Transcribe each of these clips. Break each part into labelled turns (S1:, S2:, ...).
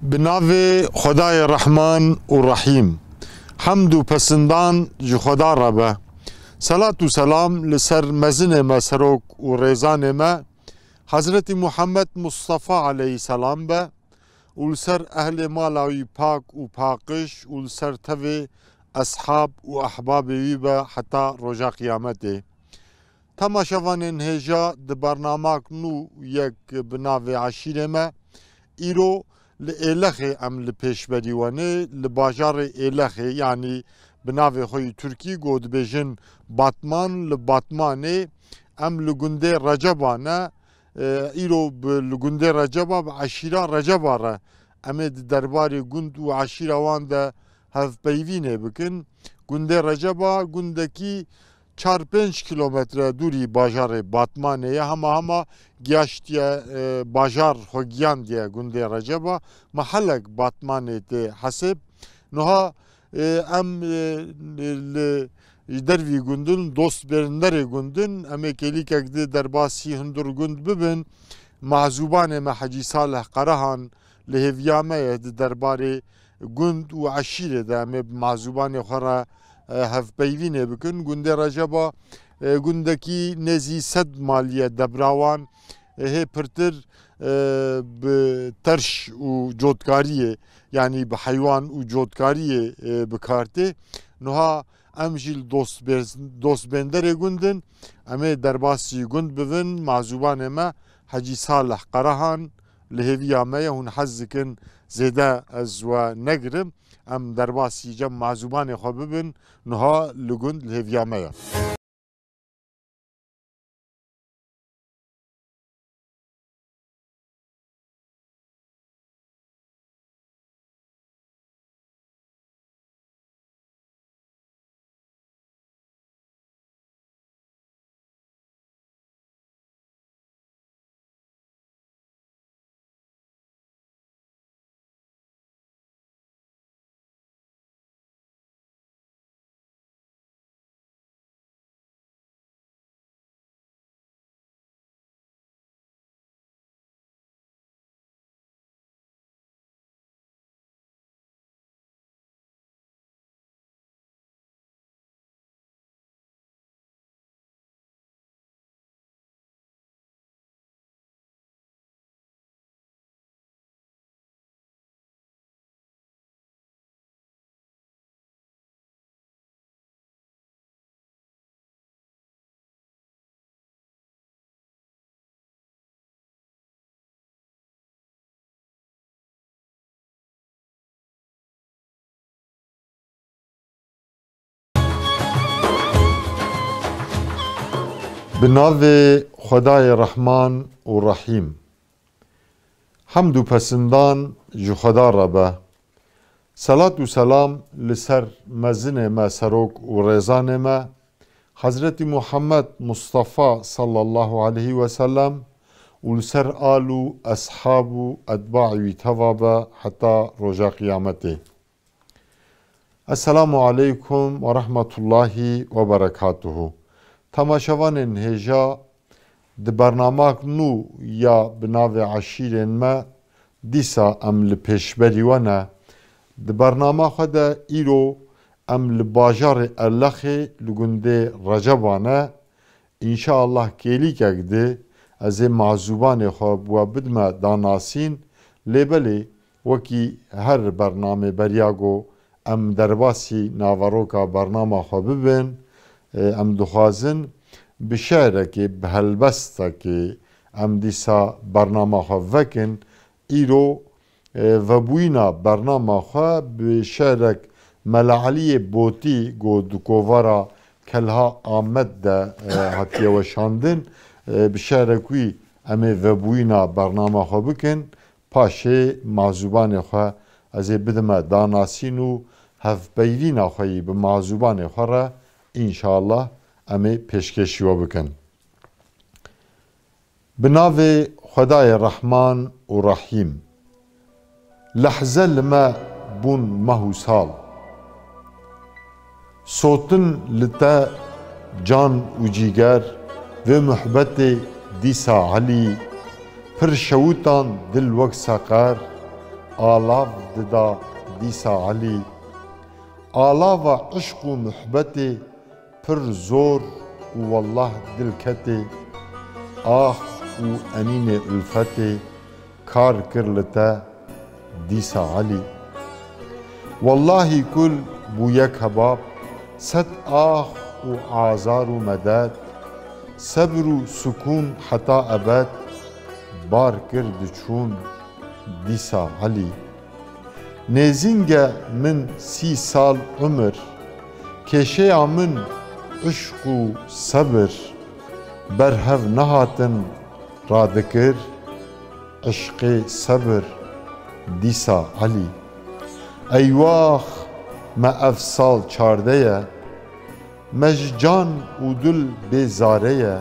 S1: بناوی خدای رحمان و رحیم حمد و پسندان جو خدا را به صلات و سلام لسر مزن ما سروک و ریزان ما حضرت محمد مصطفى علیه السلام به و لسر اهل مالاوی پاک و پاکش و لسر توی اصحاب و احباب وی به حتی رجا قیامته تماشاوان انهجا ده برنامه نو یک بناوی عشیر ما ایرو لإلخي أم لپیشبریوانه لباجار إلخي يعني بناوي خوي تركي قود بيجن باتمان لباتمانه أم لگنده رجبانه إيرو لگنده رجبا بعشيرة رجباره أمد درباري گند و عشيرة وان ده هف بيوينه بكن گنده رجبا گندكي 4-5 کیلومتر دوری باجار باتمانه هما گشتیه باجار خوگیان دیه گنده رجبا محلک باتمانه ده حسب نها ام دروی گندن دوست برندر گندن امی کلی که در باسی هندر گند ببین معزوبان محجی صالح قرهان لهویامه درباره گند و عشیره ده امی معزوبان خورا هف پیوینه بکن گنده رجبا گندکی نزی 100 مالیه دبراوان هی پرتر به ترش و جودکاریه یعنی به حیوان و جودکاریه بکارته نها امجیل دوست بندر گندن امی درباسی گند ببین معزوبان ما حجی صالح قرهان لهویا ما هون حزکن زیده از و نگرم ام درباسی جم معزوبان خواه ببین نها لگند لهویا ما بناو خدای رحمان و رحیم حمد و پسندان جو خدا را به صلات و سلام لسر مزن ما سروک و ریزان ما حضرت محمد مصطفى صلی الله علیه و سلم و لسر آل و اصحاب و اتباع وی توابه حتی رجا قیامته السلام علیکم و رحمت الله و برکاته تماشاوان انهجا ده برنامه نو یا بناو عشیرین ما دیسا ام لپیشبریوانه ده برنامه خود ایرو ام لباجار اللخی لگنده رجبانه انشاءالله کلی کگده از معزوبان خواب و بدم داناسین لیبلی وکی هر برنامه بریاگو ام درباسی ناوروکا برنامه خواب ببین ام دخوازن بشاره که به هلبسته که ام دیسا برنامه خواه وکن ایرو و بوینا برنامه خواه بشاره ملعلی بوتی گو دکوورا کلها آمد ده حتی وشاندن بشاره کوی امی و بوینا برنامه خواه بکن پاشه معزوبان خواه از بدم داناسین و هف بیوین خواهی به معزوبان خواه را انشاءالله امی پیشکشی و بکن بناو خدای رحمان و رحیم لحظه لما بون مهو سال صوتن لتا جان و جیگر و محبت دیسا علی پر شوتان دل وک ساقر آلاف ددا دیسا علی آلاف عشق و محبت پر زور و والله دلکت آخ و انین الفت کار کرلتا دیسا علی والله کل بو یک حباب صد آخ و آزار و مدد صبر و سکون حتا ابد بار کرد چون دیسا علی نێزینگە من 30 ساڵ عمر کێشەیە من عشق و سەبر بەرهەڤ نەهاتن ڕادەکرد عشقێ سەبر دیسا عەلی ئەیواخ مە ئەف ساڵ چاردەیە مەژ جان و دل بێزارەیە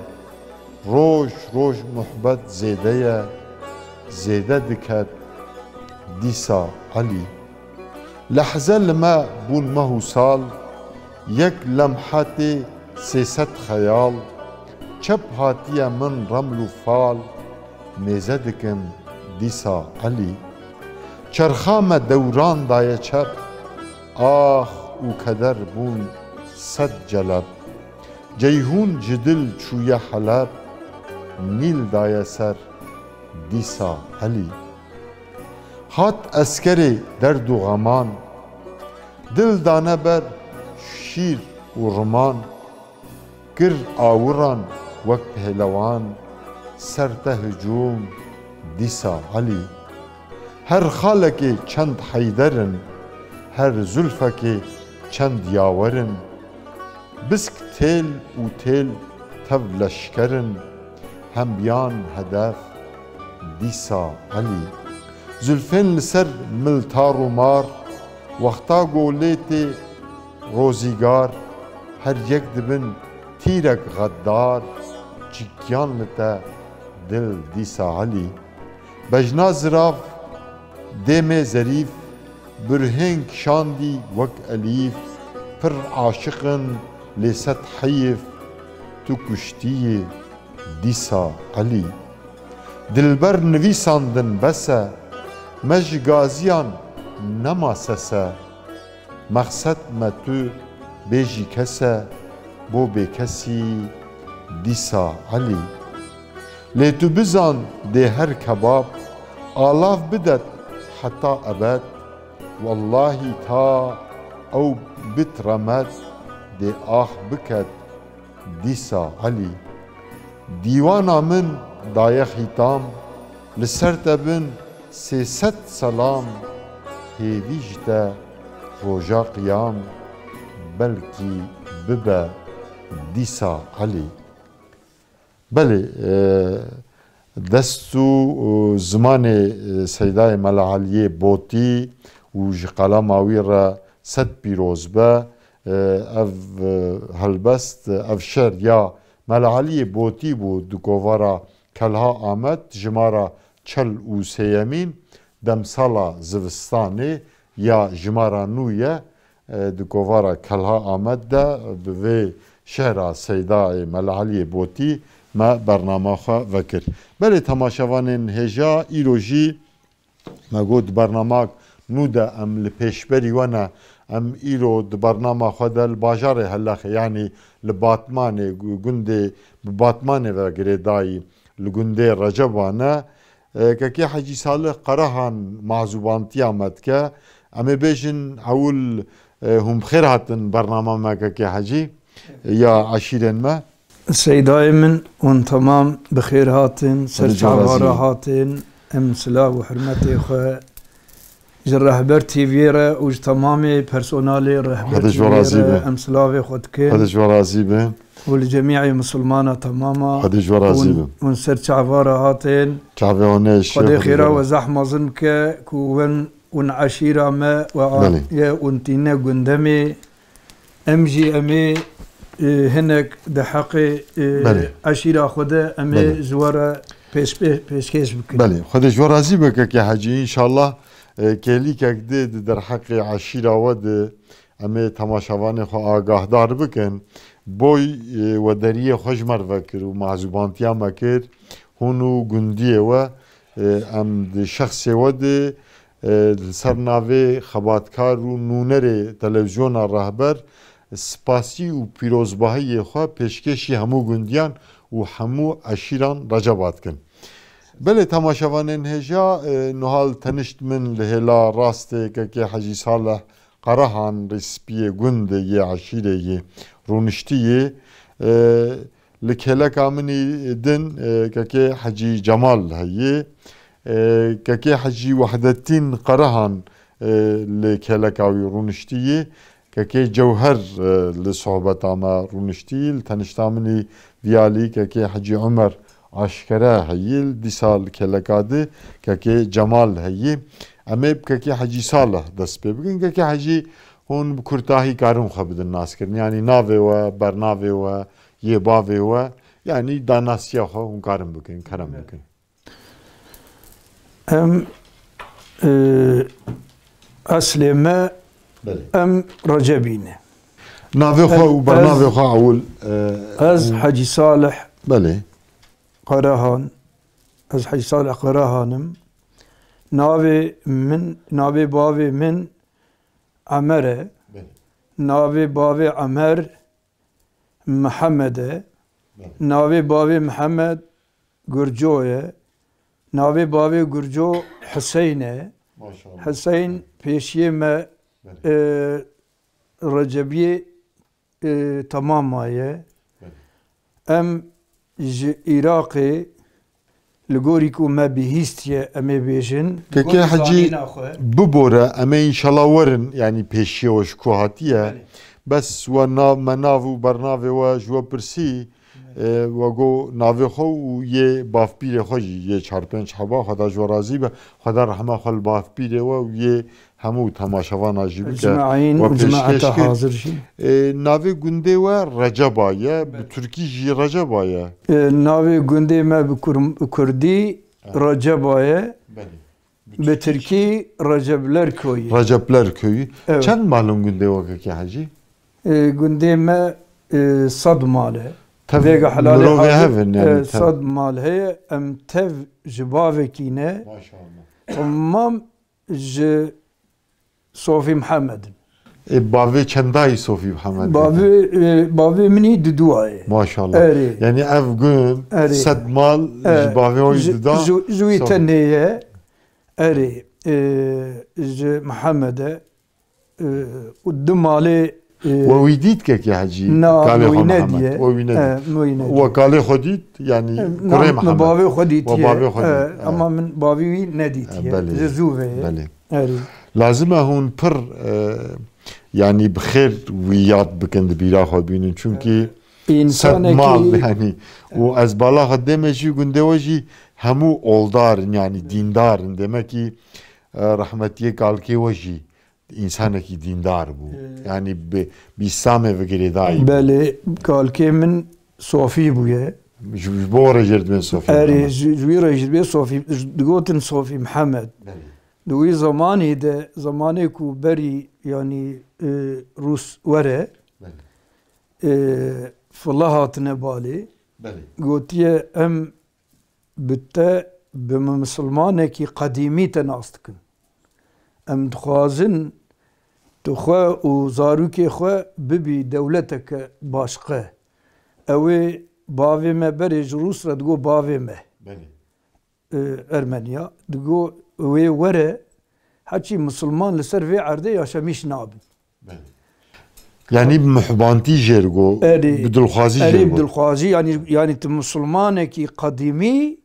S1: ڕۆژ ڕۆژ موحبەت زێدەیە زێدە دکات دیسا علی لحظه لما بون مهو سال یک لمحات 300 خیال چپ هاتیه من رمل و فال میزه دکن دیسا علی چرخام دوران دایه چپ آخ و کدر بون 100 جلب جیهون جدل چویه حلب نیل دایه سر دیسا علی هات اسکری درد و غمان دل دانه بر شیر و رمان گر آوران وک پهلوان سرته هجوم دیسا علی هر خالکی چند حیدرن هر زلفکی چند یاورن بسک تیل و تیل تv لشکرن هم بیان هدف دیسا علی زلفین لسر ملتار و مار وقتا گولیتی روزیگار هر یک دبن تیرک غدار چکیان لتا دل دیسا علی بجنا زراف دیم ظریف برهنگ شاندی وک الیف پر عاشقن لست حیف تو کشتی دیسا علی دلبر نویساندن بسه مج گازیان نماسسه مقصد متو بیجی کسه بو بی کسی دیسا علی لیتو بزان ده هر کباب آلاف بدد حتی ابد والله تا او بترمد ده آخ بکد دیسا علی دیوانا من دایه خیتام لسر تبن 300 سلام هیویجده روژا قیام بلکی ببه دیسا علی بله دستو زمان سیدای ملعالیه بوتی و جقلا ماوی را 100 پیروز به اف هلبست اف شر یا ملعالیه بوتی بود دکووارا کلها آمد جمارا چل و سیمین دمسالا زوستانی یا جمارا نویه دکووارا کلها آمد ده به شهر سیدای ملعالی بوتی ما برنامه خواه وکر بله تماشاوان هجا ایروژی ما گود برنامه نو ده ام لپیشبری وانا ام ایرو ده برنامه خواه ده الباجار هلاخ یعنی لباتمان گنده بباتمان و گریدای لگنده رجبانه که حجی صالح قراهان معزوبانتی آمد که اما بیشن اول هم خیر هاتن برنامه ما که حجی یا عشیرن ما
S2: سيداي من وان تمام بخير هاتن سرچاوارا هاتن ام سلا و حرمتي خو جرهبر تيفيرا و تمامي بيرسونالي رهبر تيفيرا ام سلاوي خدكن
S1: هذا جورازي به
S2: ولجميع مسلمانا تماما
S1: هذا جورازي به
S2: ون سرچاوارا هاتن
S1: چاوانش
S2: خدي خيرا و زحمه زنك كون ون عشيره ما و يا ونتينا قندمي امجي امي هناك ده حقي عشيرة خده أمي زوارة بيشكيش بكن
S1: بله خده جورازي بك يا حاجي إن شاء الله كلي كده در حق عشيرة ود أمي تماشاوان خو آگاه دار بكن بوي ودريه خجمر وكر ومعزوبانتيا مكر هونو گنديه و ام ده شخص ود سەر ناوێ خەباتکار و نونەرێ تەلەڤیزیۆنا ڕاهبەر سپاسی و پیرۆزباهیê xwe pêşkêşî hemû gundiyan û hemû eşîran receba dikin. Belê temaşevanên hêja nihal tenişt min li hêla rastêkekê Hecî Saleh Qerehan rêspiyê gundê yê eşîrê yê rûniştiyê li kêleka minî din kekê Hecî Cemal heye kekê Hecî Wehdettin Qerehan li kêleka wî rûniştiyê kekê Cewher li sohbeta me rûniştî li tenişta minî viyalî kekê Hecî Ömer Aşkere heye dîsa li kêleka di kekê Cemal heye em ê bi kekê Hecî Saleh dest pê bikin kekê Hecî hûn bi kurtahî karin xwe bidin naskirin yanî navê we bernavê we yê bavê we yanî danasiya xwe hûn karin bikin kerem bikin.
S2: Em eslê me em Recepîne.
S1: Navê xwe û bernavê xwe ewil
S2: Ez Hecî Saleh
S1: belê
S2: Qerehan ez Hecî Saleh Qerehanım. Navê min navê bavê min Emer e. Navê bavê Emer Mihemed e. Navê bavê Mihemed Gurco ye. Navê bavê Gurco Hüseyn e. Hüseyn pêşiyê me Recepiyê tamama ye. Em ji Iraqê li gorî ku me bihîstiye em ê bêjin
S1: kekê Hecî bibore em ê înşallah werin yanî pêşiye we ji ku hatiye bes we me nav û bernavê we ji we pirsî we got navê xwe û yê bavpîrê xwe jî yê çar pênc heba xweda ji we razî be xweda rehme xwe li bavpîrê we û yê hemû temaşevana jî bike navê gundê we Receba ye bi Tirkî jî Receba ye.
S2: Navê gundê me bi Kurdî Receba ye bi Tirkî Receplerköy.
S1: Receplerköy. Çend malin gundê we kekê Hecî?
S2: Gundê me 100 mal e.
S1: Vêga helalê hevin yani
S2: 100 mal heye em tev ji bavekî ne tamam ji Sofî Mihemedin.
S1: Bavê çendayî Sofî Mihemedin?
S2: Bavê minî di duayê.
S1: Maşallah. Yani ev gün 100 mal ji bavê wî dida.
S2: Ji wî tenê ye erê ji Mihemede û 2 malê
S1: وی دید که حجی
S2: کاله
S1: خو محمد و کاله خودید یعنی کره محمد
S2: باوی خودید اما من باوی ندید زوبه
S1: لازمه هون پر yani bixêr wî yad bikin di bîra xwe bînin çunkî sed mal yani û ez bala xwe demê jî gundê we jî hemû oldarin yani dîndarin demekî rehmetiyê kalkê we jî insanekî dîndar bû yani bi İslamê vigirêdayî.
S2: Belê kalkê min Sofî bûye.
S1: Ji bo re jê dibên Sofî.
S2: Erê ji wî re jî dibê Sofî digotin Sofî Mihemed. Di wî zamanê de zamanê ku berî yanî Rûs were fila hatine balê gotiye em bi te bi misilmanekî qedîmî te nas dikin. Em dixwazin tu xwe û zarokê xwe bibî dewleteke başqe. Ew ê bavê me berê ji Rûs re digot bavê me Ermeniya digot wê were heçî misilman li ser vê erdê yaşemîş nabin.
S1: Yani mihbantî jêr got bi dilxwazî jêr got.
S2: Bi dilxwazî yanî tu misilmanekî qedîmî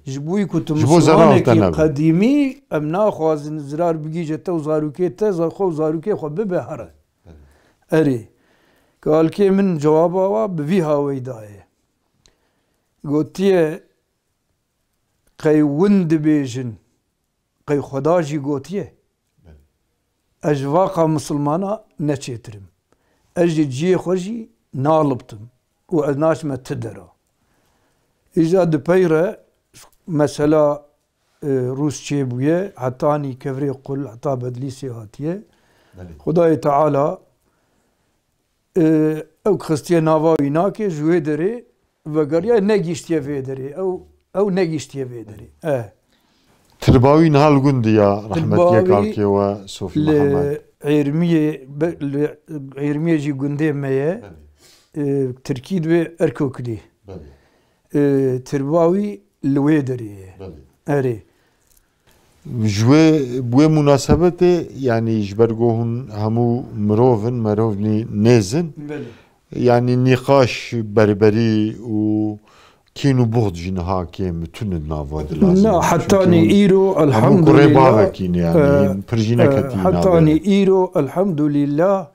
S2: ji bo wî ku tu misilmanekî qedîmî em naxwazin zirar bigîje te û zarokê te xwe û zarokê xwe bibe here. Erê kalkê min cewaba wa bi vî haweyî daye. Gotiye qey win dibêjin qey xweda jî gotiye ez ji vaqa misilmana neçêtirim. Ez jî ciyê xwe jî nalibtim û ez naçime ti dera. Îja di peyre mesela Rûs çêbûye hetanî kevirê qul heta bedlîsê hatiye Xudayê Teala ew xistiye nava wî nake ji wê derê vegeriya negîştiye vê derê ew negîştiye vê derê.
S1: ترباوي نهال قند يا رحمة يكالك وصوفي محمد
S2: عيرمية جي قندي مايا تركيد بي أركوكدي ترباوي لويدري أري
S1: جوه بوه مناسبته يعني جبرگوهن همو مروفني نيزن يعني نقاش بربري و كينو بغض جنها كيم تون النافاد لازم
S2: لا حتى اني ايرو الحمد لله
S1: يعني
S2: حتى اني ايرو الحمد لله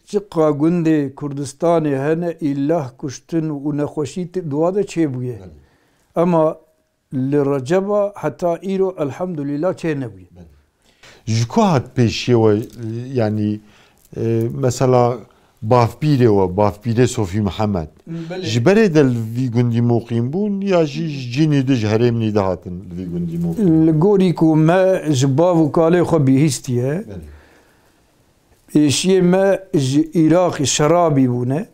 S2: شقا قندي كردستاني هنا إله كشتن ونخوشيت دواده چه بويه اما لرجبا حتى ايرو الحمد لله چه نبويه
S1: جكو هات بيشي يعني مثلا بافبيره صوفي محمد جبره دل في قندي موقيم بون يا جيني دج هرمني دهاتن في قندي موقيم
S2: لغوريكو ما جبافو كالي خو بيهستيه شيء ما عراقي شرابي بونه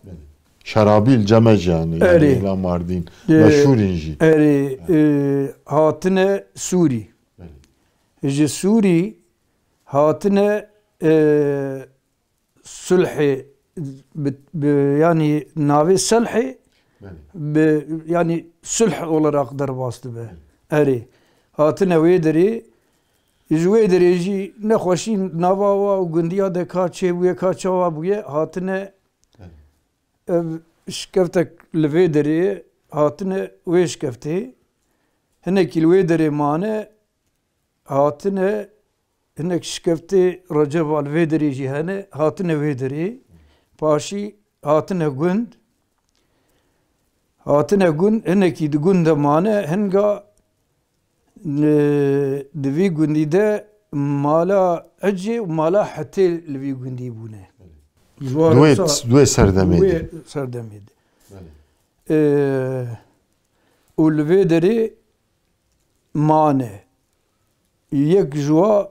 S1: شرابي الجمج يعني لا ماردين مشهور انجي
S2: اري هاتنا سوري جي سوري هاتنا صلحي يعني نافي صلحي يعني صلح ولا اقدر واسطه به اري هاتنا ويدري جويدري جي نخوشين نافاوا وغنديا دكا تشيبويا كاتشوا بويا هاتنا شكفتك لفيدري هاتنا ويش كفتي هناك الويدري مانا هاتنا هناك شكفتي رجب الفيدري جي هنا هاتنا ويدري باشي هاتنا قند هناك قند مانا هنقا دفي قندي ده مالا عجي ومالا حتى لفي قندي بونه
S1: دوي سردميد
S2: سردميد والفيدري مانا يك جوا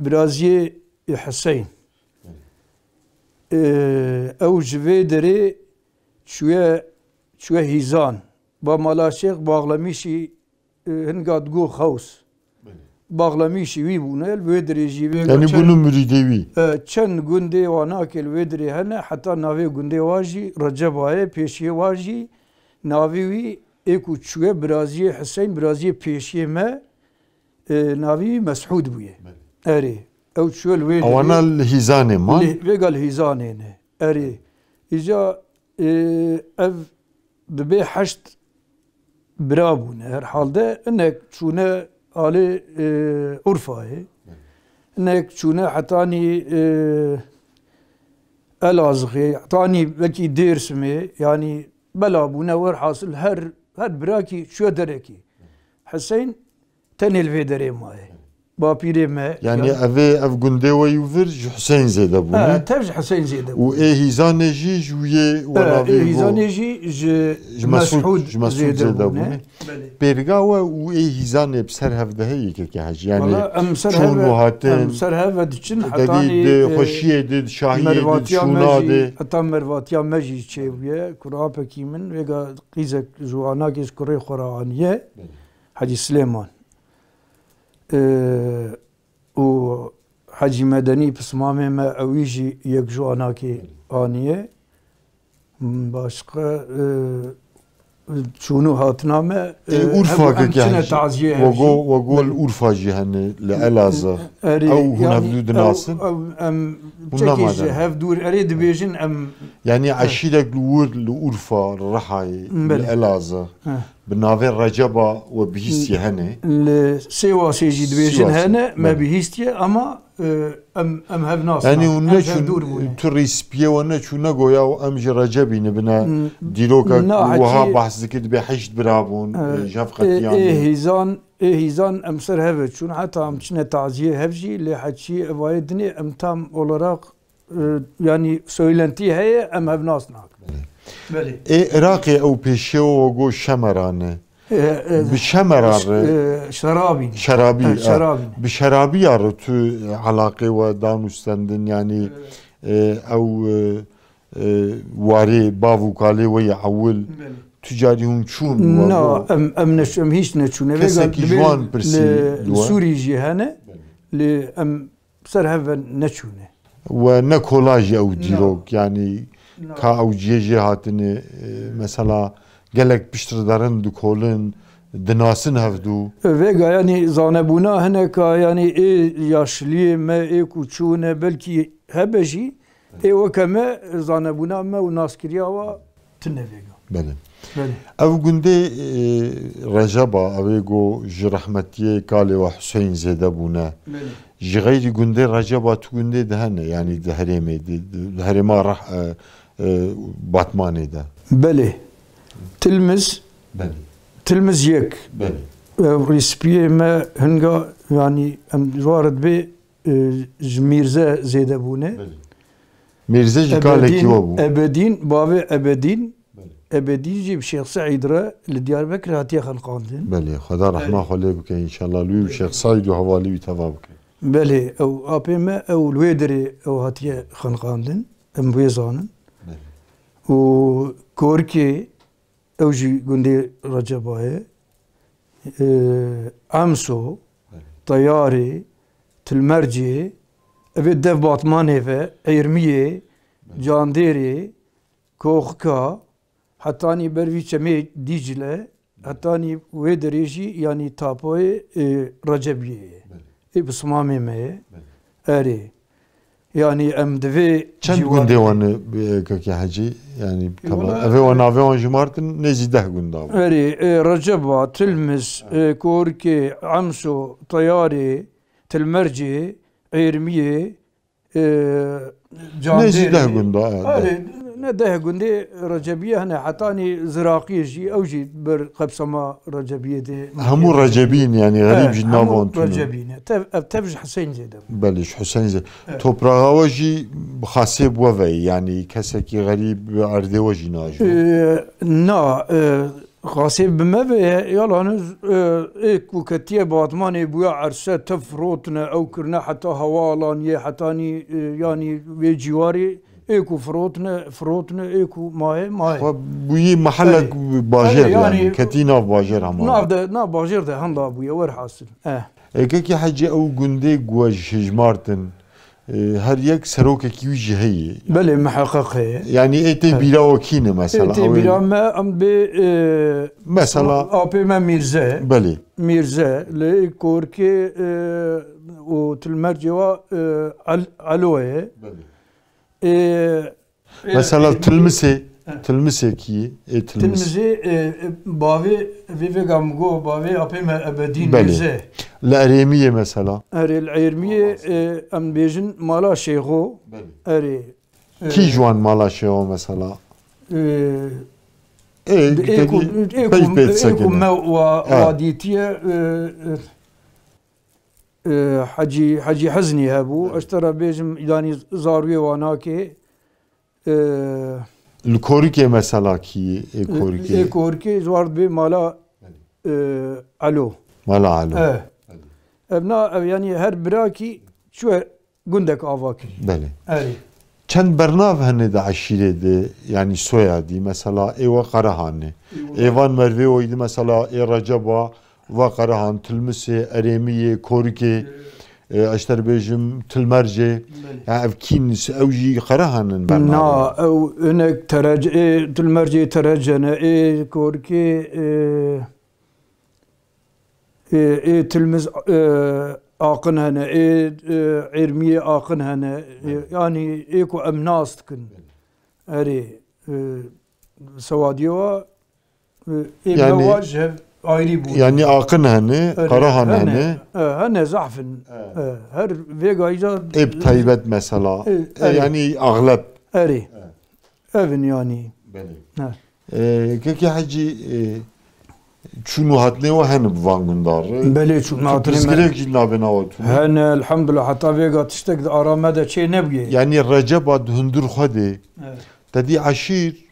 S2: برازي حسين او جفيدري شوية هيزان با مالا شيخ باغلميشي هنقاد قو خوس باغلميشي وي بونه الويدري جيبي
S1: يعني بونو مريدوي
S2: چن قندي واناك الويدري هنا حتى ناوي قندي واجي رجب هاي بيشي واجي ناوي وي ايكو شوية برازي حسين برازي بيشي ما ناوي مسحود بويه اري او شو الويدري
S1: وانا الهيزاني ما
S2: بيقال هيزاني اري اجا اف دبي حشت برابون هر حال ده انك شونه على عرفه انك شونه حتاني الازغي حتاني بكي ديرسمي يعني بلابونه ور حاصل هر براكي شو دركي حسين تاني الفيدري ماي بابيري ما
S1: يعني اف قندي ويوفر حسين زيد ابونا
S2: ترج حسين زيد ابونا
S1: وايه هيزان جي جويه ولا
S2: هيزان جي مسعود زيد ابونا
S1: بيرغاوا وايه هيزان بسر هفده هيك كحج يعني
S2: شنو هاتين مسر هفدچن حتاني
S1: خوشيه دي شاهيه دي شوناده
S2: حتى مرواتيا مجي چيويه كرابكي من ويغا قيزك جواناكيس كوري خورانيه حاجي سليمان و حاجي مدني بسمامي ما اويجي يكجو اناكي انيه باشقه شنو هاتنامه
S1: اورفا كي وقول اورفا جهنه لالازا او هنا بدود ناصر
S2: ام تشكيج هاف دور اريد بيجن ام
S1: يعني عشيرك الور الاورفا الرحاي لالازا بالنافير رجبا وبهيستي هنا
S2: سوا سيجي دبيجن هنا ما بهيستي اما ام هاف ناصر
S1: يعني ونشو تريسبيه ونشو نقويا وامجي رجبي نبنا ديروكا وها بحث ذكر بحشت برابون جافقت يعني
S2: هيزان امسر هفت شون حتى امشنا تعزيه هفجي اللي حتشي وايدني امتام اولاراق يعني سويلنتي هي ام هاف ناصناك
S1: بلي عراقي او بيشو وقو شمرانه بشمرار شرابي بشرابي تو علاقه ودانوستندن يعني او واري بافو كالي ويعول tücari hun çun
S2: نا ام نشم هیچ نچونه
S1: کسکی جوان برسی
S2: سوری جهانه لی ام سر هفن نچونه
S1: و نه کلاژ او دیروک yani ka او جیجی هاتنه mesela gelek piştirdarın dukolun dinasın hevdu
S2: vega yani zanebuna hene ka yani yaşlı me kuçune belki hebeji o keme zanebuna me u naskiriya wa tine vega
S1: benim ev günde Receba evego ji rahmetiye Kale ve Hüseyin zede buna ji gayri günde Receba tu günde de hene yani de hereme de herema rah Batman'da
S2: beli tilmiz تلمز يك ريسبيه ما هنگا يعني ام وارد بي ميرزا زيدبونه
S1: ميرزا جالك يوبو
S2: ابدين بابي ابدين ابدين جيب شيخ سعيد را لديار بكر هاتي خلقاندين
S1: بلي خدا رحمه خليه بك ان شاء الله لو شيخ سعيد وحوالي وتفابك
S2: بلي او ابي ما او الويدري او هاتي خلقاندين ام بيزانن و كوركي اوجي قندي رجباي امسو طياري تلمرجي ابي دف باطماني في عيرميه جانديري كوخكا حتاني بروي چمي ديجله حتاني ويدريجي يعني تابوي رجبيه اي بصمامي مي اري yani em devê
S1: çend gundê wan kekî hecî yani evê wan navê wan ji Martin nêzî 10 gunda
S2: erê Receba Tilmiz Korkê Emso Tayarê Tilmercê Êrmiyê
S1: nêzî 10 gunda
S2: erê ne 10 gundê Recebiye hene hetanî Ziraqî jî ew jî bir qebsema Recebiyê de
S1: hemû Recebîn yani gerîb ji navan
S2: tune Recebîn tev ji Hüseyin zêde
S1: belê ji Hüseyin zêde toprağa we jî xasê bû ve yani kesekî gerîb erdê we jî najo
S2: na xasê bime ve yalanız ku ketiye Batmanê bûye erse tev firotine ew kirine heta hewalaniyê hetanî yani wê cîwarê ايكو فروتنا ايكو ماي
S1: بوي محلك باجر يعني كتينا باجر هم
S2: نا باجر ده هندا بويا ور حاصل
S1: كي حاجه او غندي جواج شجمارتن هر يك سروك كي هي
S2: بله محقق هي
S1: يعني ايتي بيلا وكينه مثلا
S2: ايتي بيلا ما ام بي
S1: مثلا
S2: ابي ما ميرزا
S1: بله
S2: ميرزا لكوركي وتلمرجوا علوه
S1: بله mesela tilmise ki
S2: tilmise bavi vivegamgo bavi apime ebedin
S1: bize la eremiye mesela
S2: erel eremiye am bejin mala şeyho eri
S1: ki juan mala şeyho mesela
S2: eko waditiye حجي حزني هابو اشترى بيجم يعني زاروي واناكي
S1: الكوركي مثلا كي
S2: كوركي زوارد بي مالا الو
S1: مالا الو
S2: ابنا يعني هر براكي شو قندك افاكي
S1: بله چند برنامه هنه ده عشیره ده yani soyadi mesela eva Karahan'ı evan Merve oydu mesela Receba ve Karahan, Tilmise, Eremiye, Korke, Aşter Bejim, Tilmerce, yani evkinis, evji Karahan'ın
S2: ben. Na, ev önek terece, Tilmerce terecene, Korke, Tilmiz akın hene, Eremiye akın hene, yani eko emnas tıkın. Eri, Savadiyo, yani
S1: yani akın hani, Karahan hani.
S2: Hani zafın. Her vegayca.
S1: Eb taybet mesela. Yani ağlap.
S2: Eri. Evin yani.
S1: Beli. Keki hacı çunu hatne ve hani buvan gundar.
S2: Beli çunu hatne.
S1: Prizgirek jilna bena o tu.
S2: Hani elhamdülillah hatta vega tiştek de aramada şey ne bge.
S1: Yani Receba hundur khade. Dedi aşir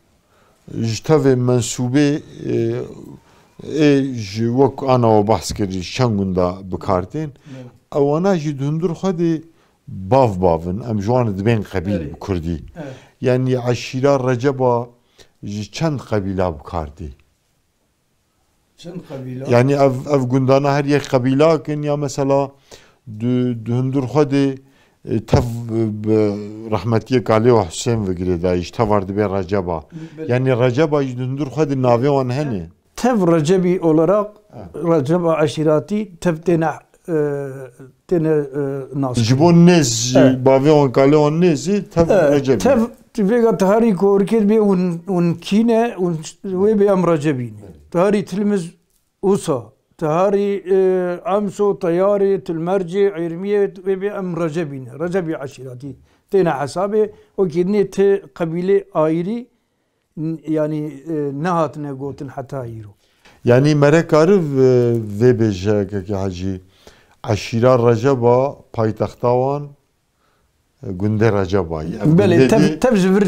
S1: jtave mensube ji wek ana we behs kirî çend gunda bikartên ewana jî hundir xwedê bav bavin em ji wan dibên qebîl bi Kurdî yani eşîra Receba چند قبیله بکاردی
S2: چند قبیله
S1: yani ev gundana her yek قبیله کن یا مثلا هندور خود تف رحمتیه کالی و حسین وگیره دایش تفارد به رجبا yani رجبا هندور خود ناوی وان هنه
S2: تف رجبی olarak رجب عشیراتی تف تنه ناس
S1: جبون نز باوی وان کالی وان نزی تف رجبی
S2: تف تفيقا تهاري كوركيد بي ونكينة ويبي أم رجبين تهاري تلمز أوسا تهاري أمسو طياري تلمرجي عيرمية ويبي أم رجبين رجبي عشيراتي تينا حسابي وكيدني قبيلة آيري يعني نهات نقوتن حتى يرو
S1: yani merekarı ve beje ki hacı aşira racaba paytaxtawan günde racaba
S2: بله تف
S1: جبر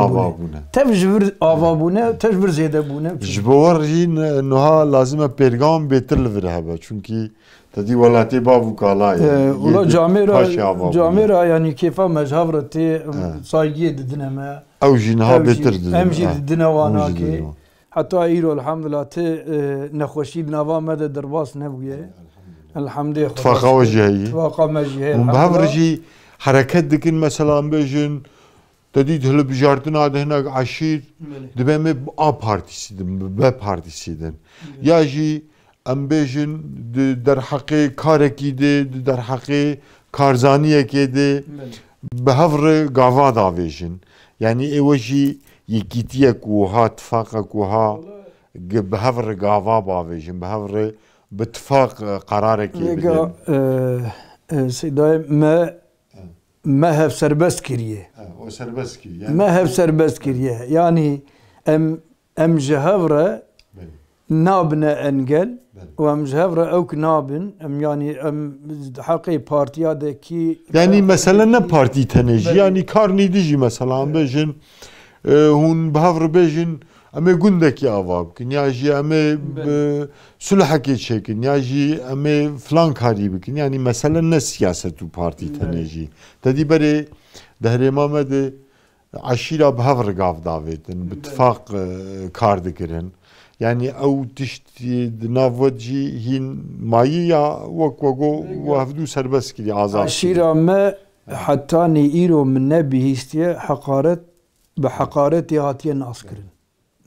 S1: avabune
S2: تف جبر avabune تف جبر زيده bune
S1: جبور jin nuha lazım pergam betir livir hebe çünkü tadi walati babu kala
S2: ولا جاميرا يعني كيف مجهرتي صايقيه ددنما
S1: او jinha betir
S2: امجي ددنا واناكي حتى ايرو الحمد لله تي نخوشي بنافا مدى درباس نبويه الحمد لله
S1: تفاقا وجهي
S2: تفاقا مجهي
S1: ومبهفرجي حركت دكن مثلا بيجن تديد هلو بجارتنا هناك عشير دبامي A partisiydim, B partisiydim. Ya jî em bêjin der heqê karekî dê, der heqê karzaniyekê dê bi hevrê gava davêjin. Yani êwe jî yekîtiyek wiha, tifaqek wiha bi hevrê gava bavêjin, bi hevrê bi tifaq qerarekê bidin.
S2: سيداي ما هف سربست كريه
S1: O serbest ki. Yani
S2: ما هف سربست كريه يعني ام جهفره نابنا انجل وام جهفره اوك نابن ام يعني ام حقي بارتيا دكي
S1: yani mesela ne parti teneji yani karnidiji mesela bejin hun bahavr bejin ame gundaki avab kin ya ji ame sulhaki çekin ya ji ame falan karibikin yani mesela ne siyasetu parti teneji dedi beri dehrema mede aşira bahavr gav davetin bitfaq kar dikirin yani ew tiştî di nav we cî hîn mayî ya wek wego hevdû serbest kirî azad
S2: عشيرة ما حتى نيرو من نبي هيستيا حقارت بحقارت هاتيا ناسكرن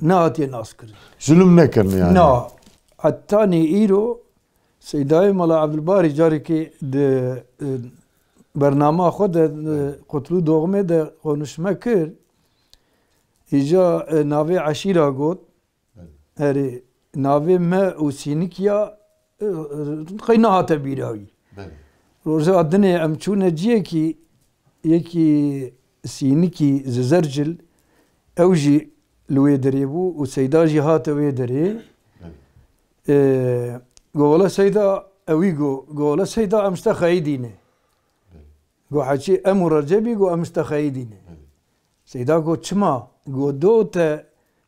S2: نهاتيا ناسكرن
S1: zulüm nekirin yani
S2: نا حتى نيرو سيداي ملا عبد الباري جاري كي برنامه خود قتلو دوغمه ده konuşma kir إجا ناوي عشيرة قوت هري ناوي ما وسينيكيا قيناها تبيراوي روزا الدنيا أمشونا جيكي يكي سينيكي زرجل أوجي لوي دريبو وسيداجي هات وي دري قولا سيدا أويقو قولا سيدا أمستخايديني قو حكي أمو رجبي قو أمستخايديني سيدا قو تشما قو دوتا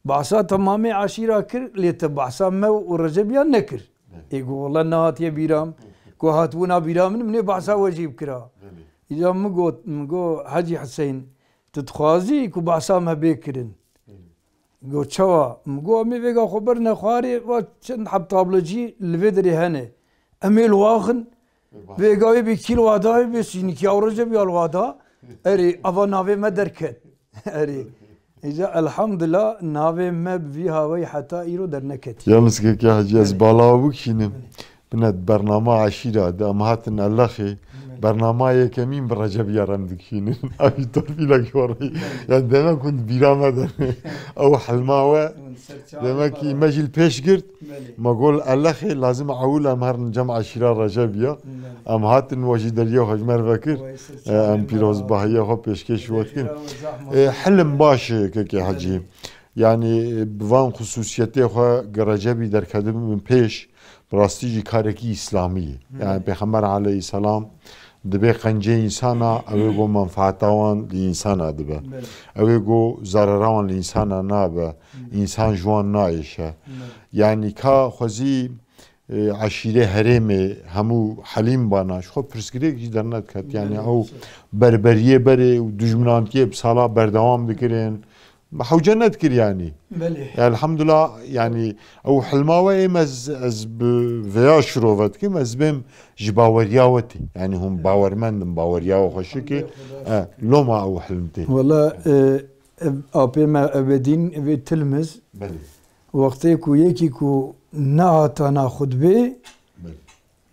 S2: بعصا تمامي عشيرة كر ليت بعصا ما ورجبيا نكر يقول والله نهات يا بيرام قو هاتونا بيرام من بعصا وجيب كرا إذا مقو حجي حسين تتخوازي كو بعصا ما بيكرن قو تشوا مقو أمي فيقا خبرنا خواري وچند حب طابلجي الفيدري هني أمي الواخن فيقا يبي كيلو وادا يبي سينيكي أو رجبيا الوادا أري أفا نافي ما دركت أري إذا الحمد لله ناوي ما بفيها وي حتى إيرو در نكتي
S1: yalnız ki hacı ez balavu kinin binet bernama aşira da amahatin Allah'ı bernamaya kemin bir Recep yarandık kinin abi torpila ki orayı yani demek kunt birameden o halma ve demek ki mecil peş girt ma gol Allah'ı lazım avul amharın cem aşira Recep ya amahatin vacı deriye hacmer vekir am piroz bahiye ho peşkeş vaktin حلم باشه که حجی یعنی بوان خصوصیتی خو گرجبی در کدم من پیش براستیجی کارکی اسلامی یعنی پیغمبر علیه السلام دبی قنجه انسانا اوی گو منفعتوان لی انسانا دبه اوی گو ضرران لی انسانا نابه انسان جوان نایشه یعنی که خوزی عشیره هرمه همو حلیم باناش خب پرسکری کی درنت کت یعنی او بربریه بره و دجمنانتی بسالا بردوام دکرین حوجنت كر يعني
S2: بله
S1: يعني الحمد لله يعني او حلماوي از فيا شروفت كم از بهم جباورياوتي يعني هم باورمند باورياو خشكي لو ما او حلمتي
S2: والله ابي ما ابدين في تلمز
S1: بله
S2: وقتی کو یکی کو نهات ناخد به
S1: بله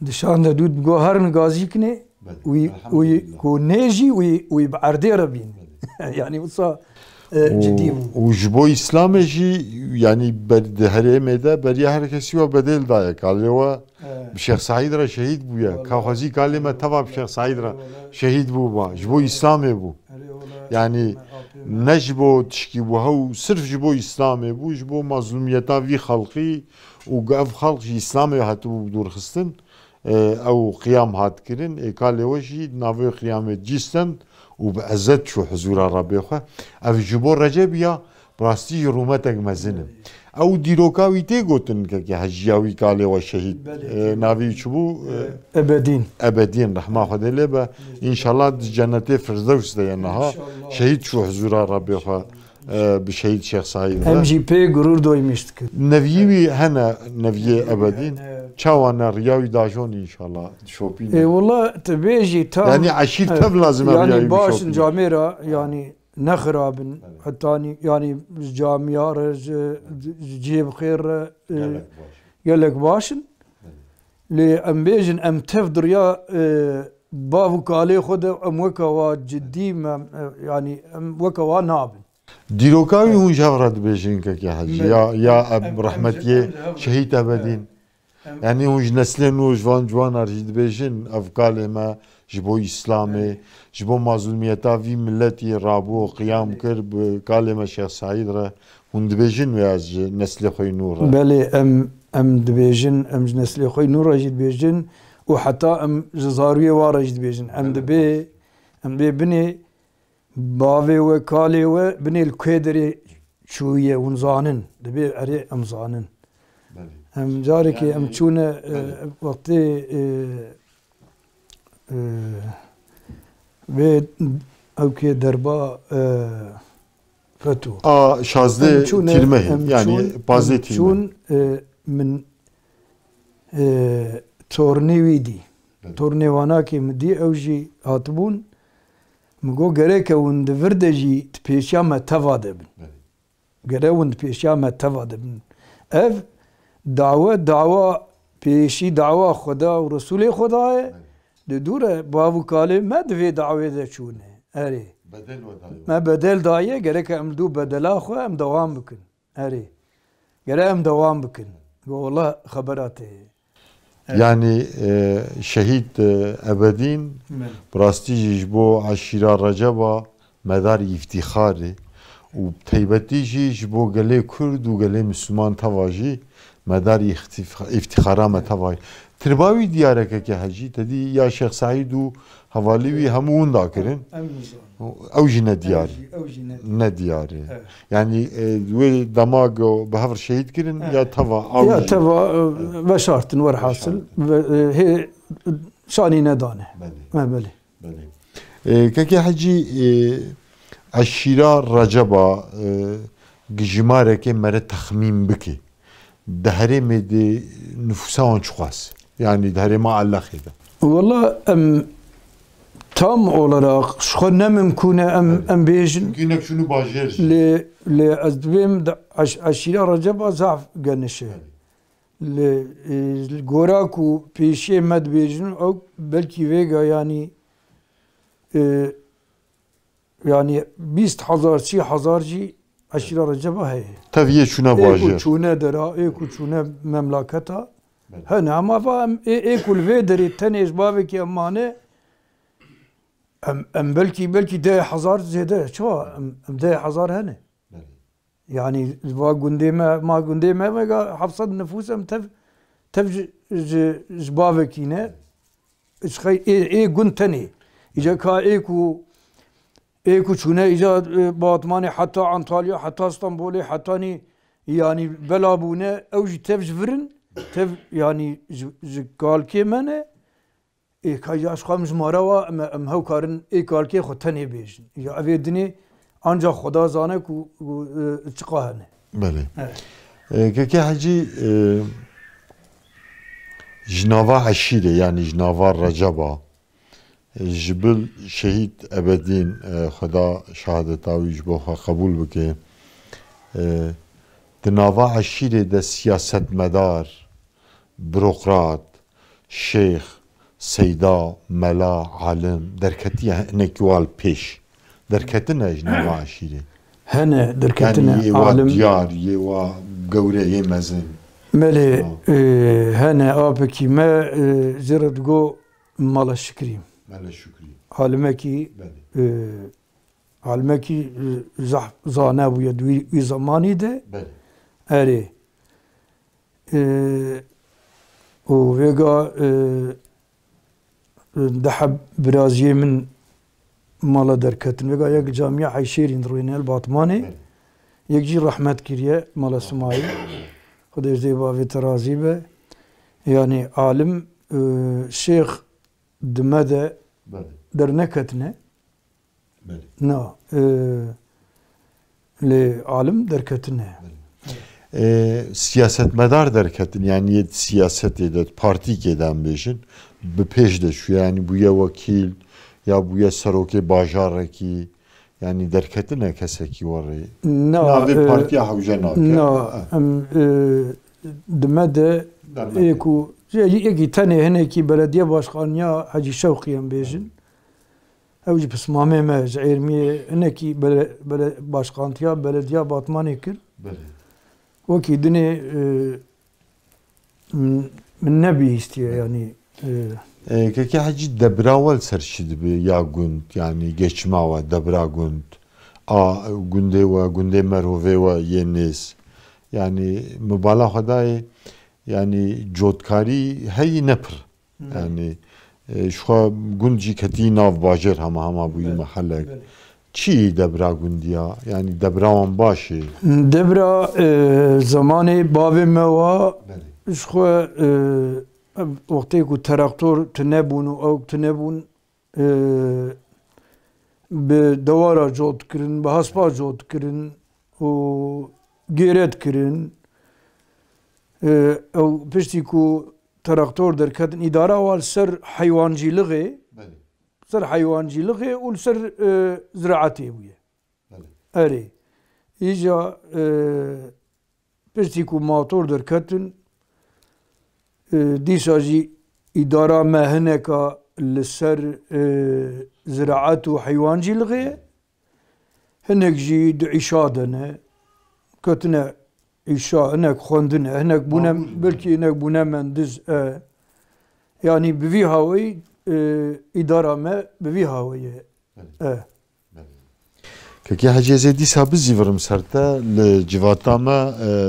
S2: دشان دود بگو هر نگازی کنه وي کو نيجي وي بعردي ربين يعني وصا جدي
S1: وجبو اسلام جي يعني برد هرمه ده بري herkesi و بدل دايك قال هو بشيخ سعيد را شهيد بويا كاخذي كلمه تبع بشيخ سعيد را شهيد بو با جبو اسلام بو يعني نجبو تشكي بو هو صرف جبو اسلام بو جبو مظلوميتا في خلقي وقف خلق اسلام هاتو دور خستن او قيام هات كرن قال وجي نافي قيامت جيستن وبعزت شو حضور ربي خو اف جبور رجب يا براستي رومتك مزنم او ديروكاوي تي قوتن كي حجياوي قال وشهيد نافي شبو ابدين رحمه خد له ان شاء الله جنة فردوس ده ينها شهيد شو حضور ربي خو بشهيد شيخ سعيد
S2: ام جي بي غرور دويمشتك
S1: نفيوي هنا نفيه ابدين شاوانا رياوي داجون ان شاء الله شوبين
S2: اي والله تبيجي تام
S1: يعني عشير تب لازم
S2: يعني باش جاميرا يعني نخرب حتى يعني جاميار جيب خير قال لك باشن لام بيجن ام تفدر يا بابو كالي خد ام وكوا جدي يعني ام وكوا نابن
S1: ديروكاوي هون جافرات بيجينك يا حاج يا اب رحمتي شهيد ابدين يعني هون نسلين وجوان جوان ارجد بيجن افكال ما جبو اسلامي جبو مظلوميتا في ملتي رابو قيام كرب كلمه شيخ سعيد را هون دبيجن وياز نسل خوي نور
S2: بلي ام دبيجن ام نسل خوي نور رجد بيجن وحتى ام جزاروي وارجد بيجن ام بي بني باوي وكالي وبني الكيدري شويه ونزانن دبي اري ام زانن ام جاركي ام تشونا وقتي به اوكي دربا فتو
S1: شازده تيرمه يعني بازي
S2: تيرمه من تورنيويدي تورنيوانا كي مدي اوجي هاتبون مگو گره که وند وردجی تپیشیا متوا دبن گره وند پیشیا متوا دبن اف دعوه پیشی دعوه خدا و رسول خدا ده دوره بابو کاله ما دوی دعوه ده چونه اری ما بدل دایه گره که ام دو بدلا خو ام دوام بکن اری گره ام دوام بکن والله خبراته
S1: يعني شهيد أبدين براستي جبو عشيرة رجبا مدار افتخاري وبتيبتي جبو قلي كرد وقلي مسلمان تواجي مدار افتخارا ما تواجي ترباوي ديارك كي حجي تدي يا شيخ سعيد وحواليوي همون داكرين او جنا دياري ندياري يعني وي دماغ بهفر شهيد كرين يا توا
S2: يا توا بشارت ور حاصل هي شاني ندانه ما بلي
S1: كي حجي عشيرة رجبا جمارك مر تخمين بكي دهري مدي نفسان شخاص يعني دهري ما الله خيدا
S2: والله tam olarak şu ne mümküne em bejin
S1: Günlük şunu bajer
S2: li azdbim aşira Recep azaf genişe li gora ku peşe med bejin o belki vega yani 20,000 ji aşira Recep hay
S1: taviye şuna bajer
S2: şuna dera ku şuna memleketa hena ama fam kul vedri tenej babeki amane ام بلكي 10,000 زياده شو ام 10,000 هنا يعني قندي ما قندي ما حفصت نفوسهم تف جبابكينا ايش خي اي قنتني اجا كا ايكو شونه اجا باطماني حتى انطاليا حتى اسطنبول حتى يعني بلابونه اوج تف جفرن تف يعني قال كيمنه ای کاج اشخاص مارا ام هاو کارن ای کار که خود تنی بیشن یا اویدنی ancak Xuda zane ku çıkahane.
S1: Bele. Keke hacı jnava aşire yani jnava Receba jibil şehit ebedin Xuda şehadetavi jboha kabul bike dinava aşire de siyasetmedar bürokrat şeyh seyda mela alim derketi nekwal peş derketine jnava aşire
S2: Hene derketine
S1: yani
S2: alim
S1: diyar yewa gavre yemezin
S2: mele hene apeki me zirad go mala şükrim
S1: mala şükri
S2: alimeki alimeki zana bu yedvi zamani de eri o vega dahab Braziye min mala derketin vega yek camia Hayşerin Ruynel Batmani yek ji rahmet kiriye mala Sumayi Xuda zêba vê terazî be yani alim şeyh dime de derneketine na lê alim derketine
S1: siyasetmedar derketin yani yet siyaset edet partik eden beşin bi pêş de şu yani bu ya vekil ya bu ya serokê bajarekî yani derketine kesekî warê navê partiya hewce nake
S2: dime de ku yekî tenê hinekî belediye başkanıya Hacı Şevqiyan bêjin ew jî pismamê me ji Êrmiyê hinekî başkantiya belediya Batmanê kir wekî dinê min nebihîstiye yani
S1: Keke hacı debrawel serşi dibe ya gund yani geçma ve debra gund günde ve günde merhove ve yeniz yani mübalağa Xudayê yani cotkari hey nepr yani şu gund jî ketî nav bajêr hema bûyî mehellek çi debra gundiya yani debra wan baş e
S2: debra zamanê bavê me wa ji xwe وقتی که تراکتور تنبون و او تنبون به دوارا جود کرن به هسپا جود کرن و گیرت کرن او پشتی که تراکتور در کدن اداره وال سر حیوانجیلغه سر حیوانجیلغه و سر زراعتی بویه اره ایجا پشتی که موتور در کدن دیسا جی اداره مهنکا لسر زراعت و حیوان جی لغه هنک جی دعیشا دنه کتنه عیشا هنک خوندنه هنک بونه بلکی هنک بونه مندز yani بوی هاوی اداره ما بوی هاوی
S1: که حجازه دیسا بزیورم سرته لجواتا ما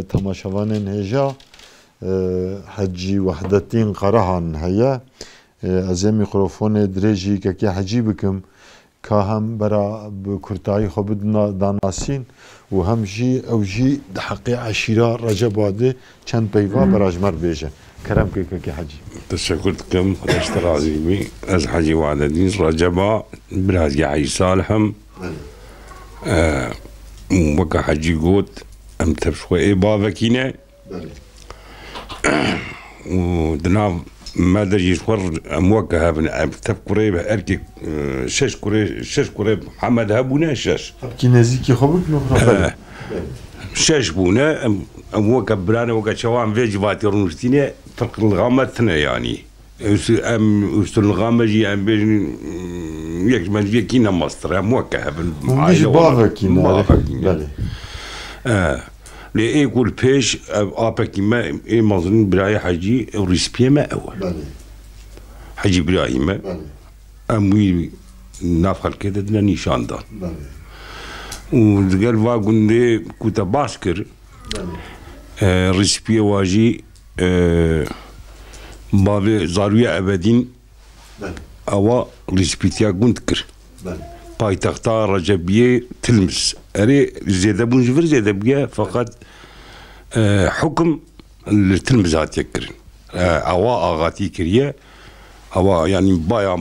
S1: تماشاوانن هجا حجی وحدتین قرهان هیا از میکروفون درجی که حجی بکم که هم برا بکرتای خود داناسین و هم جی او جی حق عشیره رجباده چند پیوا براجمر بیجه کرم که حجی
S3: تشکر کم خداش ترازی بی از حجی وحدتین رجبا براز عی صالحم وکا حجی گوت ام تبشوی بابکینه ودنا ما درجي شور موجه ابن تفكري باركي شش كوري محمد هابونا شش
S1: كي نزيكي خبك نخرج
S3: شش بونا موجه برانا وقت شوام فيجي فاتي رونشتيني فرق الغامتنا يعني وصل الغامة جي ام بين يك من في كينا مصر موجه ابن
S1: عائله بافكينا
S3: ليه يقول بيش أباك ما مظن براي حجي وريسبيه ما أول حجي براي ما أموي نافخر كده دنا نيشان ده وقال واقول لي كنت باسكر ريسبيه واجي بابي زاروية أبدين أو ريسبيتيا قنتكر پایتختا رجبیه تلمس اری زیاده بونجور زیاده بیا فقط حکم التلمزات يكرن أوا أغاتي كريه هوا يعني بايا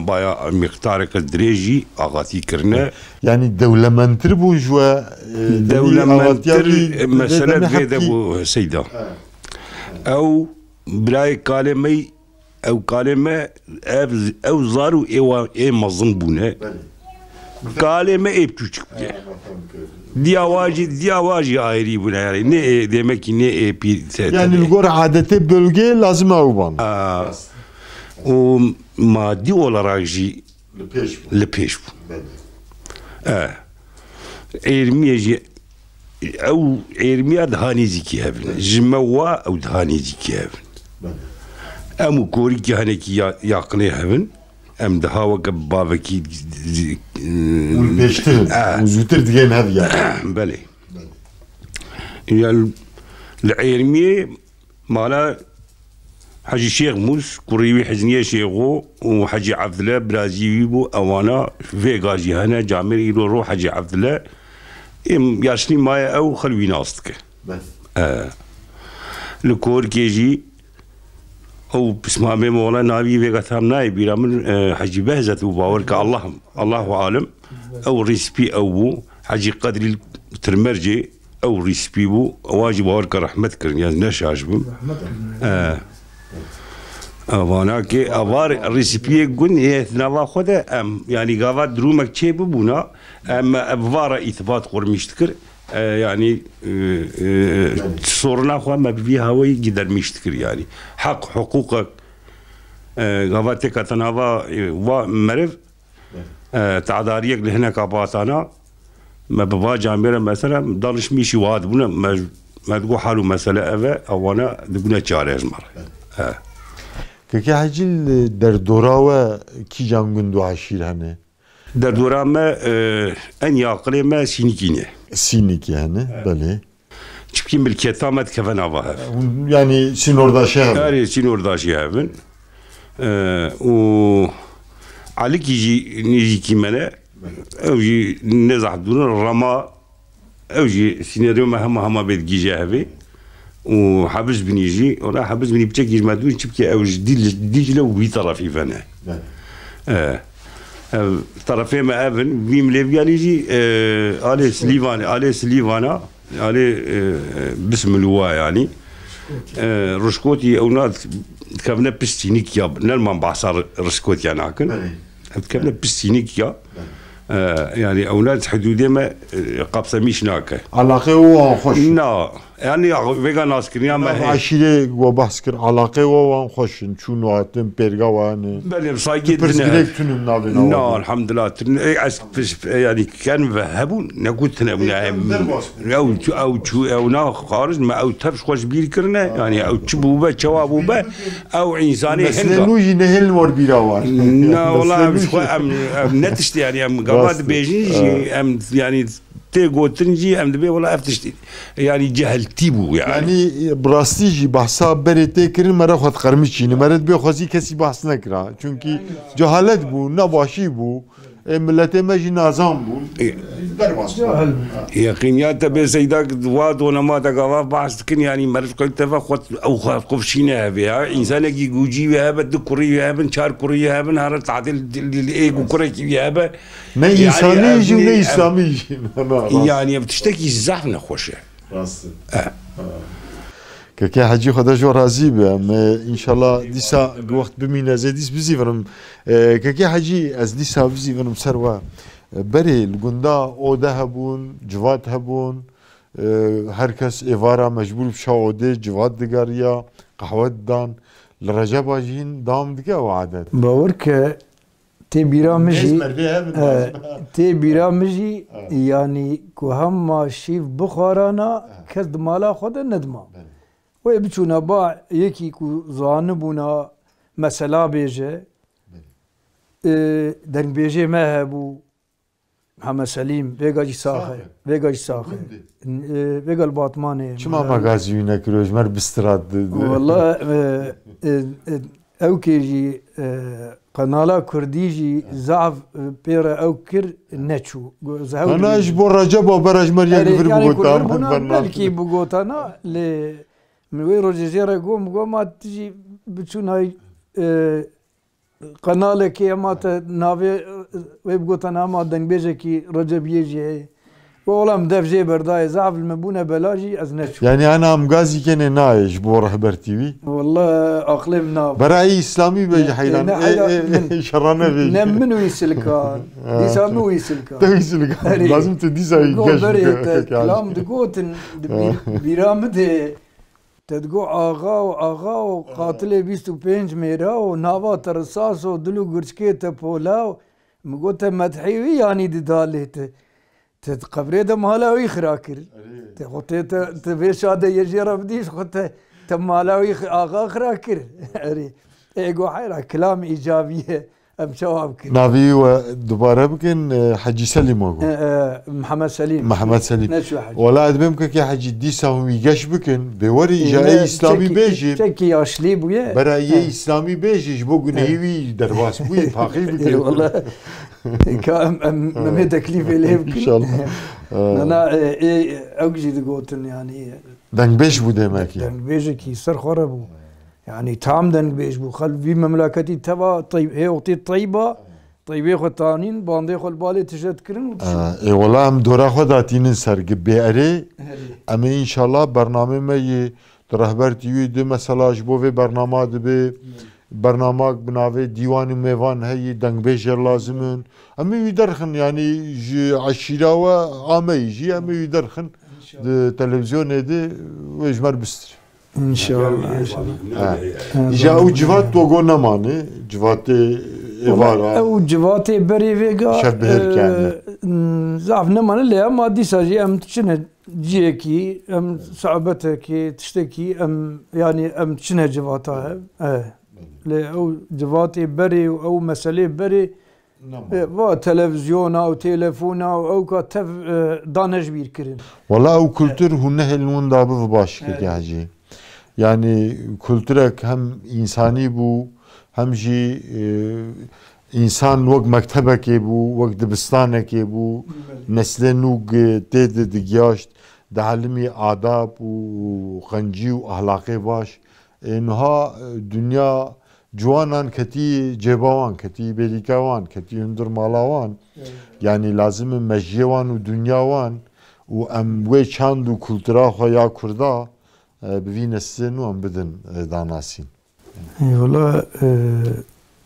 S3: مقدارك دريجي اغاتي كرنا
S1: يعني دولمنتر بو جوا
S3: دولمنتر مثلا في ابو سيده او براي كلمه او كلمه او زارو اي مظنبونه كلمه اي بتشك دياواجي ayrı buna yani ne demek ki ne
S1: yani الجور عادته bölge lazım avban.
S3: O maddi olarak لپیش bu. Ermiyeci او ارميا دهانيزي كيهبن جموا او دهانيزي كيهبن امو كوري كهنكي يقني هبن ام دهاوا قبابكي
S1: والبيشتغل وزوتر ديان هذا
S3: بلي يعني العيرمي مالا حاجي شيخ موس كوريوي حزنيه شيخو وحاجي عبد الله برازيلي بو اوانا فيغاجي هنا جامر يلو روح حاجي عبد الله ياشني مايا او خلوي ناستك الكور كيجي او بسمع مي مولا نابي فيغا ثام ناي بيرا من حاجي بهزت وباورك الله عالم او ريسبي او حاجي قدري ترمرجي او ريسبي بو واجب باورك رحمتك يعني نشاجبم وانا كي ابار ريسبي قن هي نوا خدا ام يعني قاvat درومك تشي بونا ام ابار اثبات قرمشتكر يعني صورنا خو ما بيها وي قدر مشتكر يعني حق حقوقك قاvat كتنوا ومرف تعداريك لهنا كاباتانا ما بابا جامره مثلا ضلش ميشي واد بنا ما تقول حاله مساله افا او انا دقنا تشارج مره
S1: كي حاجي در دوراوه كي جام گندو عشير هنه
S3: در دورا ما ان ياقلي ما سينيكينه
S1: سينيكي هنه بله
S3: çünkü milkiyet amet kefen avah
S1: yani sinordaşı
S3: yani sinordaşı evin o Ali kiji nici kimene evji nezah durun rama evji siniryo mahama bedgije evi وحبس بنيجي ولا حبس بني بتشكي جمادون تبكي او ديجله وبي طرفي فانا طرفي ما ابن بيم ليبيا يجي علي سليفانا علي بسم الله يعني رشكوتي او ناد كابنا بستينيك يا نلمان بعصر رشكوتي انا كن كابنا بستينيك يا يعني اولاد حدودي ما قابسه مش ناكه
S1: علاقه هو خوش
S3: نا يعني فيغان اسكريا ما
S1: عشيره وبحث كر علاقه هو خوش شنو هاتم بيرغا واني
S3: بل صايد نا الحمد لله يعني كان فهبون نقول او نا خارج ما او تفش خوش بير كرنا يعني او تشبوبه جوابوبه او انساني
S1: هنگا نوجي نهل ور بيراوان
S3: نا والله مش ام نتشت يعني ام قباد بيجي ام يعني تيجو تنجي ام دبي ولا افتشتي يعني جهلتي بو
S1: يعني براستيجي بحثا بريتي كرن مرة خد قرمشي مرة بي خوزي كسي بحث نكرا چونكي جهالت بو نباشي بو ملت ماجي نظام بو
S3: يقينيات تبي سيدك دواد ونما تقوا بحث كن يعني مرة قلت فخد او قفشينا بها انسان يجي جوجي بها بدكوري بها بن شار كوري بها بن هذا تعديل الايجو كوري بها
S1: نه انساني يجي ونه اسلامي
S3: يعني بتشتكي الزحف نخوشه
S1: كي حاجي خدا جو راضي به ان شاء الله ديسا وقت بمينا زيديس بزيفرم كي حاجي از ديسا بزيفرم سروا بري الغندا او دهبون جوات هبون هركس ايفارا مجبور بشاوده جوات دغاريا قهوه دان لرجب اجين دام دغه وعدت
S2: باورك تي برامجي يعني كهم شيف بخارانا كد مالا خود ندما ويبچونا با يكي كو زانبونا مثلا بيجي دنگ بيجي ما هبو محمد سليم بيجاجي ساخه بيجا الباطماني
S1: شما مغازي نكروج مر بستراد
S2: والله او كيجي قنالا كرديجي زعف بيرا او كر نتشو
S1: انا اجبر رجب وبرج مريم في
S2: بوغوتا بلكي بوغوتانا ل من وين روجيرا قوم ما تجي بتشون هاي قناة كي ما نافي ويبقوا تنام دنگ بيجي كي رجب يجي والله مدف جي برداي زعف المبونة بلاجي أزنتشو
S1: يعني أنا أمغازي كان نايش بو رهبر تيوي
S2: والله أقلمنا
S1: برأي إسلامي بيجي حيران شرانا بيجي
S2: نم منو يسلكان ديسا منو يسلكان
S1: تو يسلكان لازم تديسا يقاش
S2: كلام دقوتن بيرامده تدقو آغا و قاتل 25 ميرا و ناوا ترساس و دلو گرچكي تپولا مقوت مدحيوي يعني ددالي تقبري ده مالاوي خراكر تخوتي تبيش هذا يجي رفديش خوتي تمالاوي آغا خراكر ايقو حيرا كلام ايجابيه ام شواب كده
S1: نافي ودوباره بكن حجي سليم وقو
S2: محمد سليم
S1: ولا ادممك كي حجي ديسا هم يقاش بكن بوري جاي اسلامي بيجي
S2: تشكي يا شليب ويا
S1: براي اسلامي بيجي بو نهيوي درواس بوي فاقي بكن
S2: والله كان تكليف اليه
S1: ان شاء الله
S2: انا اوجي دقوتن يعني
S1: دنگ بيش بو دماكي
S2: دنگ بيش كي سر خربو يعني تام دنگ بيش بو خل في مملكتي تبا طيب هي وقتي طيبه طيبه خو تانين باندي خو بالي تشد كرن
S1: اي والله ام دورا خداتين سر بياري اما ان شاء الله برنامج ما رهبر تيوي دو مسالاج بو في برنامج دبي برنامج بناوي ديوان ميوان هي دنگ بيش لازمن اما يدرخن يعني عشيره وعامي يجي اما يدرخن تلفزيون دي ويجمر بستر
S2: ان شاء الله ان شاء الله
S1: جاء جوات توغو نمانه جوات ايفارا
S2: او جوات بري فيغا
S1: شبه كان
S2: زعف نمان اللي ما دي ساجي ام تشنه جيكي ام صعبتك تشتكي ام يعني ام تشنه جواتها او جواتي بري او مسألة بري و تلفزيون او تليفون او كتف دانش بير كرين
S1: والله او كولتور هنه هلون دابı باش ki hacı. Yani kültürek hem insani bu hem jî insan wek mektebekê bû wek dibistanekê bû neslê nû tê digiyaşt di helimî adab û xencî û ahlaqê baş niha dünya ciwanan ketî cêba wan ketî bêrîka wan ketî hundir mala wan yani lazim e mejiyê wan û dünya wan û em wê çand û kultura xwe ya Kurda bi vî neslê nû em bidin danasîn.
S2: Valla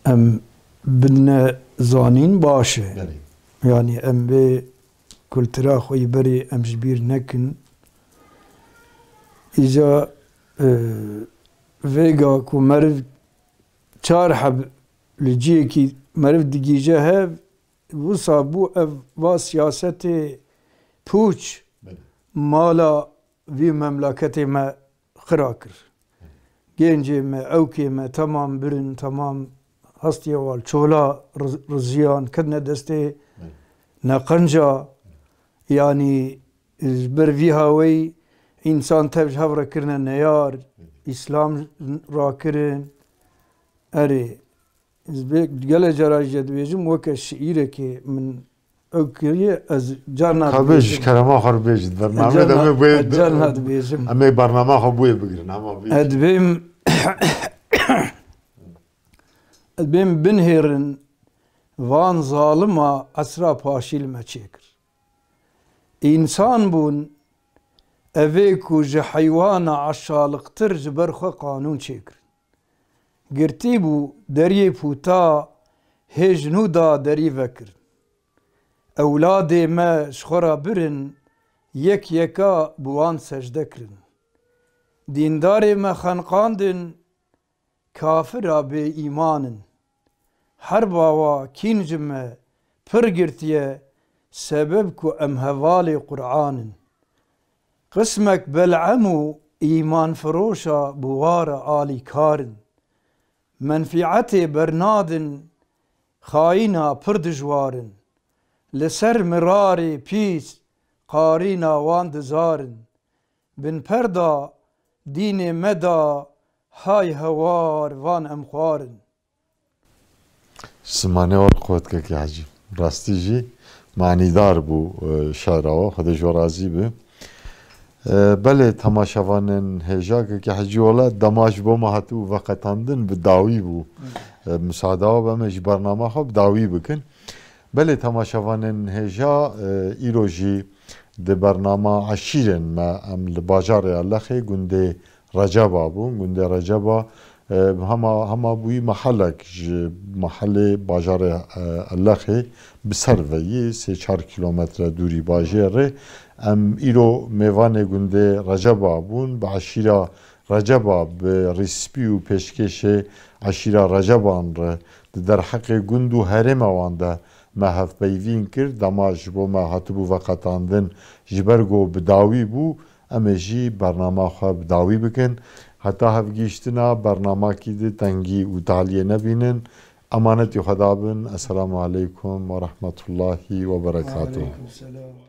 S2: em bine zanîn baş e. Yani em vê kultura xwe berê em ji bîr nekin. Îja vêga ku meriv çar heb li ciyekî meriv digîje hev wisa bû ev va siyasetê pûç mala vî memleketê me xira kir. Gencê me ewkê me temam birin temam hestiye wal çola riziyan ketine destê neqenca yani ji ber vî hawê însan tev ji hev re kirine neyar îslam rakirin erê gelê cara jî dibêjim weke şîîrekê min ew kiriye ez carna
S1: Xwe kerema xwe bêjin bername de
S2: carna dibêjim
S1: em ê bername xwe bûyê bigirin hema
S2: dibêm binhêrin van zalima esra paşîl me çêkir. İnsan bûn evê ku ji heywana eşaliqtir ji ber xwe qanûn çêkirin. Girtî bû deriyê pûta hêj nû da derî vekirin. Ewladê me ji xwe re birin yek yeka bi wan secde kirin. Dîndarê me xenqandin kafira bê îmanin. Her bawa kîn ji me pir girtiye sebeb ku em hevalê Qur'anin. Qismek bel'em û îman firoşa bi ware alî karin. Menfietê bernadin xayîna pir dijwarin. Li ser mirarê pîs qarîna wan dizarin. Bin perda dînê me da hay hewar van em xwarin.
S1: Simane wal qwetkekî hecî. Rastî jî manîdar bû şaira we Xwedê ji we razî be. بله تماشاوانن هجا که حجی ولا دماج بو ما هاتو وقتاندن بداوی بو مساعده و مش برنامه خب داوی بکن بله تماشاوانن هجا ایروجی ده برنامه عشیرن ما ام لباجار اللخی گنده رجبا بو گنده رجبا هما بوی محلک محل باجار اللخی بسروی 3-4 کیلومتر دوری باجره ام ایرو میوان گنده رجبا بون با عشیره رجبا به ریسپی و پیشکش عشیره رجبان را در حق گندو هرم وانده ما هف بیوین کرد دماج بو ما هاتبو وقتاندن جبرگو بداوی بو امجی برنامه خواه بداوی بکن حتی هف گیشتنا برنامه کی ده تنگی و تعلیه نبینن امانت خدا بن السلام علیکم و رحمت الله و برکاته